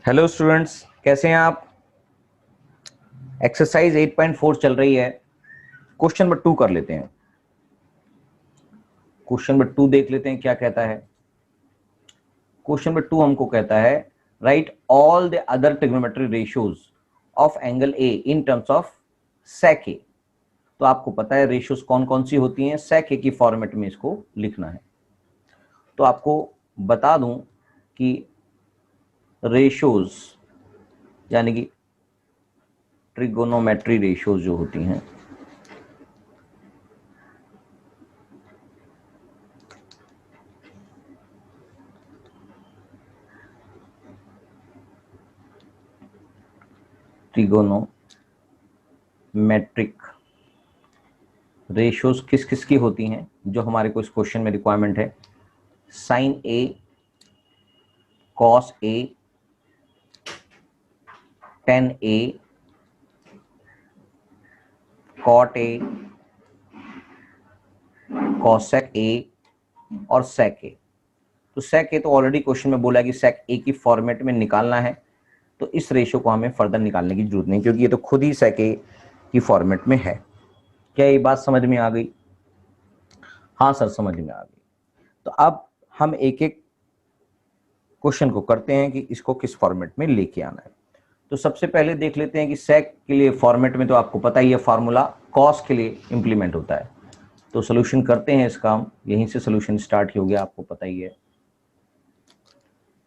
Hello students, कैसे हैं आप। एक्सरसाइज 8.4 चल रही है। क्वेश्चन नंबर 2 कर लेते हैं। क्वेश्चन नंबर 2 देख लेते हैं क्या कहता है। क्वेश्चन नंबर 2 हमको कहता है right all the other trigonometry ratios of angle A in terms of sec A. तो आपको पता है रेशियोज कौन कौन सी होती हैं, सेक ए की फॉर्मेट में इसको लिखना है। तो आपको बता दूं कि रेशियोज यानी कि ट्रिगोनोमेट्री रेशियोज जो होती हैं ट्रिगोनोमेट्रिक रेशियोज किस किस की होती हैं जो हमारे को इस क्वेश्चन में रिक्वायरमेंट है। Sine A, cos A, tan A, cot A, cosec A और सेक ए। तो सेक ए तो ऑलरेडी क्वेश्चन में बोला है कि सेक ए की फॉर्मेट में निकालना है, तो इस रेशियो को हमें फर्दर निकालने की जरूरत नहीं क्योंकि ये तो खुद ही सेक ए की फॉर्मेट में है। क्या ये बात समझ में आ गई? हाँ सर, समझ में आ गई। तो अब हम एक एक क्वेश्चन को करते हैं कि इसको किस फॉर्मेट में लेके आना है। तो सबसे पहले देख लेते हैं कि सेक के लिए फॉर्मेट में तो आपको पता ही है फार्मूला कॉस के लिए इंप्लीमेंट होता है। तो सोल्यूशन करते हैं इसका, हम यहीं से सोल्यूशन स्टार्ट ही हो गया, आपको पता ही है।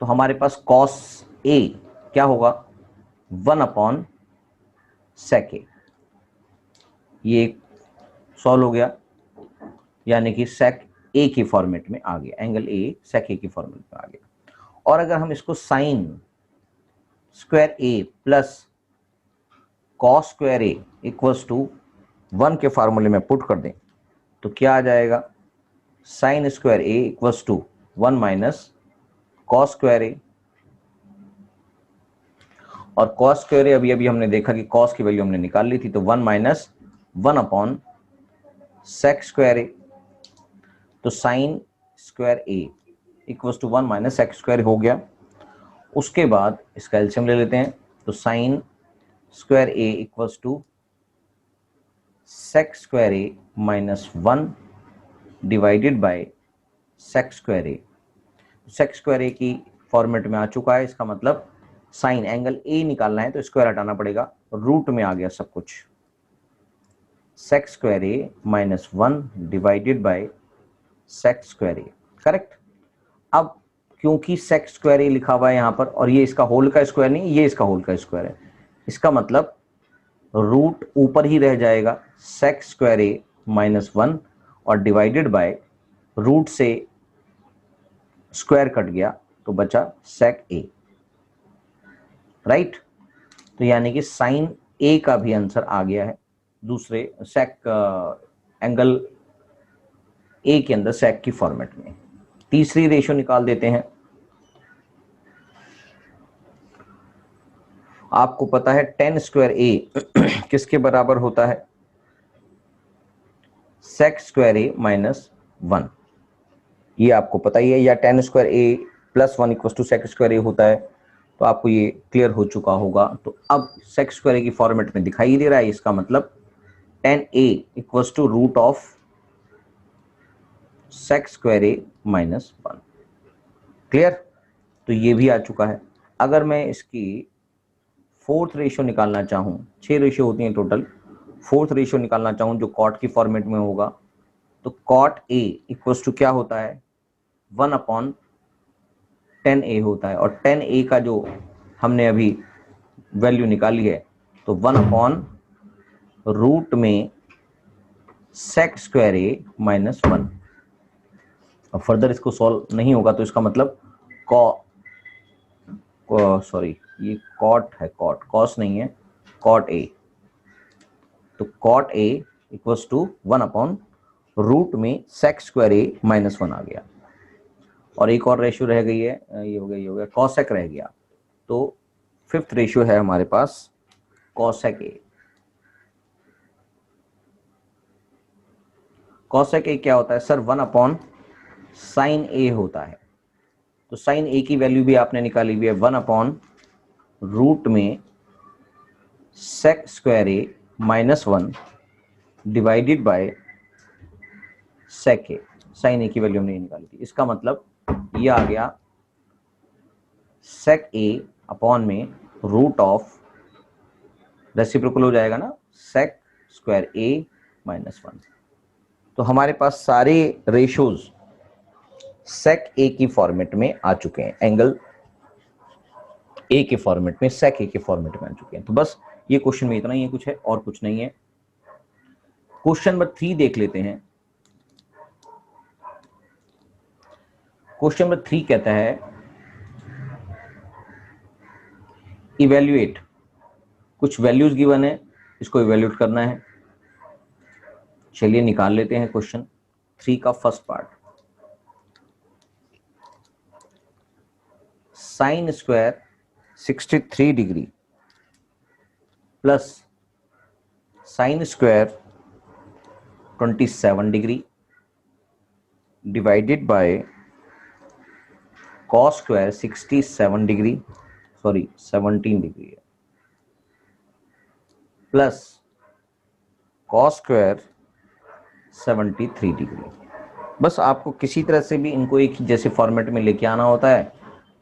तो हमारे पास कॉस ए क्या होगा, 1 सेक ए। ये सॉल्व हो गया, यानी कि सेक ए की फॉर्मेट में आ गया, एंगल ए सेक ए की फॉर्मेट में आ गया। और अगर हम इसको sine square A plus cos square A equals to 1 के फार्मूले में पुट कर दें तो क्या आ जाएगा, sine square A equals to 1 minus cos square A. और कॉस स्क्वायर ए अभी हमने देखा कि कॉस की वैल्यू हमने निकाल ली थी, तो 1 माइनस 1 सेक स्क्वायर ए। तो sine square A equals to 1 minus sec square हो गया। उसके बाद इसका एलसीएम ले लेते हैं, तो sine square A equals to sec square A minus 1 divided by sec square A. Sec square A की फॉर्मेट में आ चुका है, इसका मतलब साइन एंगल ए निकालना है तो स्क्वायर हटाना पड़ेगा, रूट में आ गया सब कुछ। Sec square A minus 1 divided by sec square A, correct. अब क्योंकि सेक स्क्वायर ए लिखा हुआ है यहां पर और ये इसका होल का स्क्वायर नहीं, ये इसका होल का स्क्वायर है, इसका मतलब रूट ऊपर ही रह जाएगा, सेक स्क्वायर ए माइनस 1 और डिवाइडेड बाय रूट से स्क्वायर कट गया तो बचा सेक ए, राइट। तो यानी कि साइन ए का भी आंसर आ गया है दूसरे सेक एंगल ए के अंदर सेक की फॉर्मेट में। तीसरी रेशियो निकाल देते हैं। आपको पता है टेन स्क्वायर ए किसके बराबर होता है, सेक स्क्वायर ए माइनस 1। ये आपको पता ही है, या tan square A plus 1 equal to sec square A होता है, तो आपको ये क्लियर हो चुका होगा। तो अब सेक स्क्वायर ए की फॉर्मेट में दिखाई दे रहा है, इसका मतलब tan A equal to root of sec square A minus 1, clear. तो ये भी आ चुका है। अगर मैं इसकी फोर्थ रेशियो निकालना चाहूं, 6 रेशियो होती हैं टोटल, फोर्थ रेशियो निकालना चाहूं जो कॉट की फॉर्मेट में होगा, तो कॉट ए इक्वल्स टू क्या होता है, 1/10 ए होता है। और 10 ए का जो हमने अभी वैल्यू निकाली है, तो 1/रूट में सेक स्क्वायर ए माइनस 1। अब फर्दर इसको सॉल्व नहीं होगा तो इसका मतलब सॉरी ये कॉट है, कॉट कॉस नहीं है, कॉट ए। तो कॉट ए इक्वल्स टू 1/रूट में सेक स्क्वायर ए माइनस 1 आ गया। और एक और रेशियो रह गई है, ये हो गया कॉसेक रह गया। तो फिफ्थ रेशियो है हमारे पास कॉसेक ए। कॉसेक ए क्या होता है सर, 1/साइन ए होता है। तो साइन ए की वैल्यू भी आपने निकाली हुई है, 1/sin रूट में sec square A minus 1 divided by sec A. Sine A की वैल्यू हमने निकाली थी, इसका मतलब ये आ गया sec ए अपॉन में रूट ऑफ, रेसिप्रोकल हो जाएगा ना, sec स्क्वायर ए माइनस 1। तो हमारे पास सारे रेशोज sec ए की फॉर्मेट में आ चुके हैं, एंगल ए के फॉर्मेट में, sec ए के फॉर्मेट में आ चुके हैं। तो बस ये क्वेश्चन में इतना ही है, कुछ है और कुछ नहीं है। क्वेश्चन नंबर 3 देख लेते हैं। क्वेश्चन नंबर 3 कहता है इवेल्युएट, कुछ वैल्यूज गिवन है, इसको इवेल्युएट करना है। चलिए निकाल लेते हैं क्वेश्चन 3 का first part. Sine square 63 degree plus sine square 27 degree divided by cos square 67 degree, sorry 17 degree है, प्लस कॉस स्क्वायर 73 डिग्री। बस आपको किसी तरह से भी इनको एक ही जैसे फॉर्मेट में लेके आना होता है,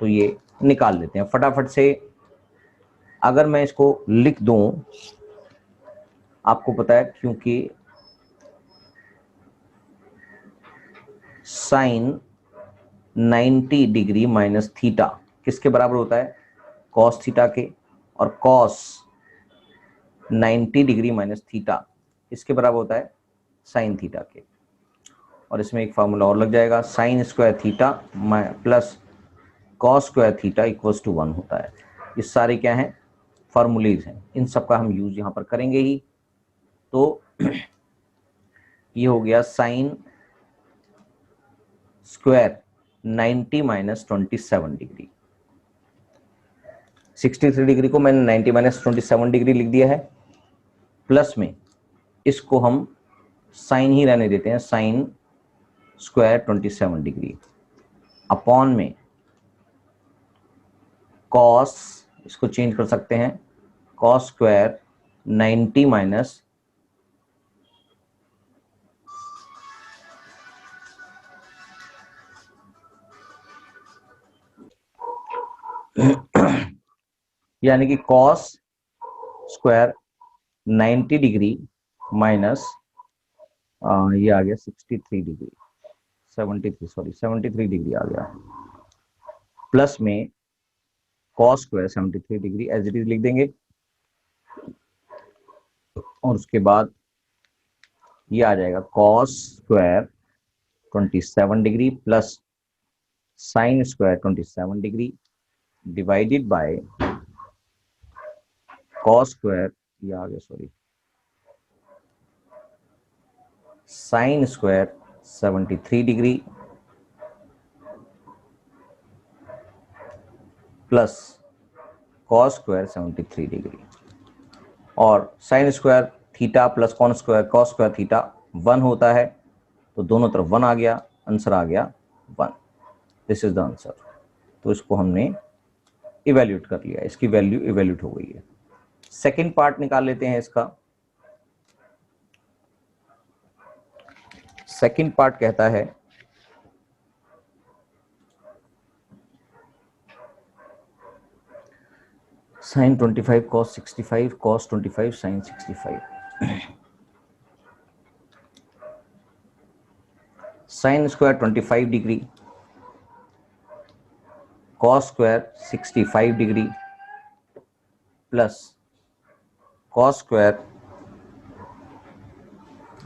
तो ये निकाल लेते हैं फटाफट से। अगर मैं इसको लिख दूं, आपको पता है क्योंकि साइन 90 डिग्री माइनस थीटा किसके बराबर होता है, कॉस थीटा के, और कॉस 90 डिग्री माइनस थीटा इसके बराबर होता है साइन थीटा के। और इसमें एक फार्मूला और लग जाएगा, sine square theta plus cos square theta equals to 1 होता है। ये सारे क्या हैं, फार्मूलेज हैं, इन सब का हम यूज यहाँ पर करेंगे ही। तो ये हो गया sine square 90 minus 27 degree, 63 degree को मैंने 90 माइनस 27 डिग्री लिख दिया है, प्लस में इसको हम साइन ही रहने देते हैं, साइन स्क्वायर 27 डिग्री अपॉन में कॉस, इसको चेंज कर सकते हैं, कॉस स्क्वायर 90 माइनस यानी कि कॉस स्क्वायर 90 डिग्री माइनस ये आ गया 63 डिग्री, 73 डिग्री आ गया, प्लस में cos square 73 degree as it is लिख देंगे। और उसके बाद ये आ जाएगा cos square 27 degree plus sine square 27 degree divided by cos square, ये आ गया sorry, sine square 73 degree plus cos square 73 degree. और sine square theta plus cos square theta 1 होता है, तो दोनों तरफ 1 आ गया, आंसर आ गया 1। This is the answer. तो इसको हमने इवेल्यूट कर लिया, इसकी वैल्यू इवेल्यूट हो गई है। सेकंड पार्ट निकाल लेते हैं इसका। सेकंड पार्ट कहता है sine 25 cos 65 cos 25 sine 65। Sine square 25 degree cos square 65 degree plus cos square,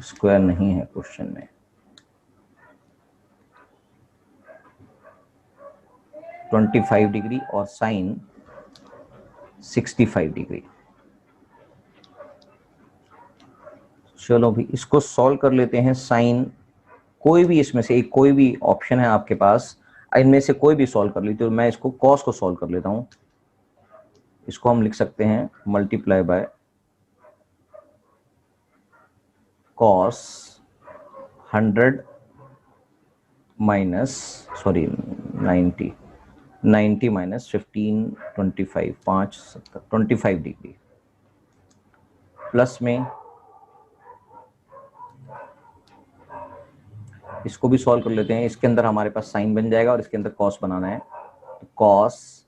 square नहीं है क्वेश्चन में, 25 डिग्री और साइन 65 डिग्री। चलो भी इसको सॉल्व कर लेते हैं। साइन कोई भी इसमें से एक, कोई भी ऑप्शन है आपके पास, इनमें से कोई भी सॉल्व कर लीजिए। तो मैं इसको कॉस को सॉल्व कर लेता हूं। इसको हम लिख सकते हैं multiply by cos 100 minus 90 90 minus 15 25 5 70 25 degree plus में इसको भी सॉल्व कर लेते हैं। इसके अंदर हमारे पास साइन बन जाएगा और इसके अंदर कॉस बनाना है, तो cos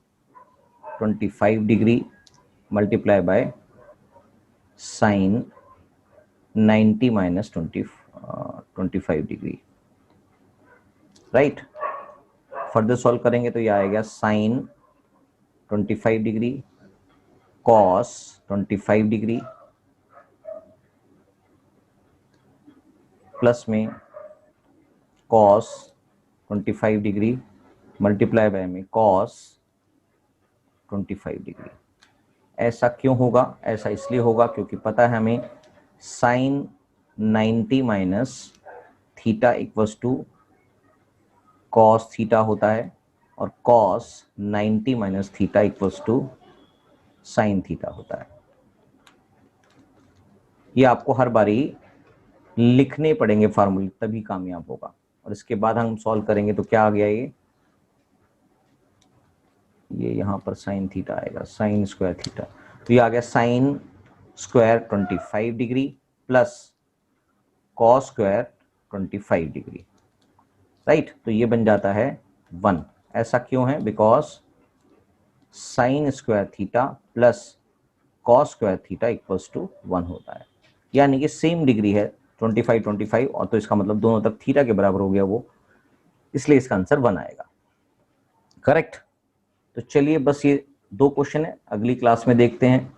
25 degree multiply by sine 90 minus 25 degree, right. Further solve करेंगे तो यह आएगा sine 25 degree cos 25 degree plus में कॉस 25 डिग्री मल्टीप्लाई बाय में कॉस 25 डिग्री। ऐसा क्यों होगा? ऐसा इसलिए होगा क्योंकि पता है हमें sine 90 minus theta equals to cos theta होता है और cos 90 minus theta equals to sine theta होता है। ये आपको हर बारी लिखने पड़ेंगे फार्मूले, तभी कामयाब होगा। और इसके बाद हम सॉल्व करेंगे तो क्या आ गया, ये यहां पर साइन थीटा आएगा, साइन स्क्वायर थीटा, तो ये आ गया sine square 25 degree plus cos square 25 degree, right. तो ये बन जाता है 1। ऐसा क्यों है? Because sine square theta plus cos square theta equals to 1 होता है, यानी कि सेम डिग्री है 25 25, और तो इसका मतलब दोनों तरफ थीटा के बराबर हो गया वो, इसलिए इसका आंसर 1 आएगा, करेक्ट। तो चलिए बस ये 2 क्वेश्चन है, अगली क्लास में देखते हैं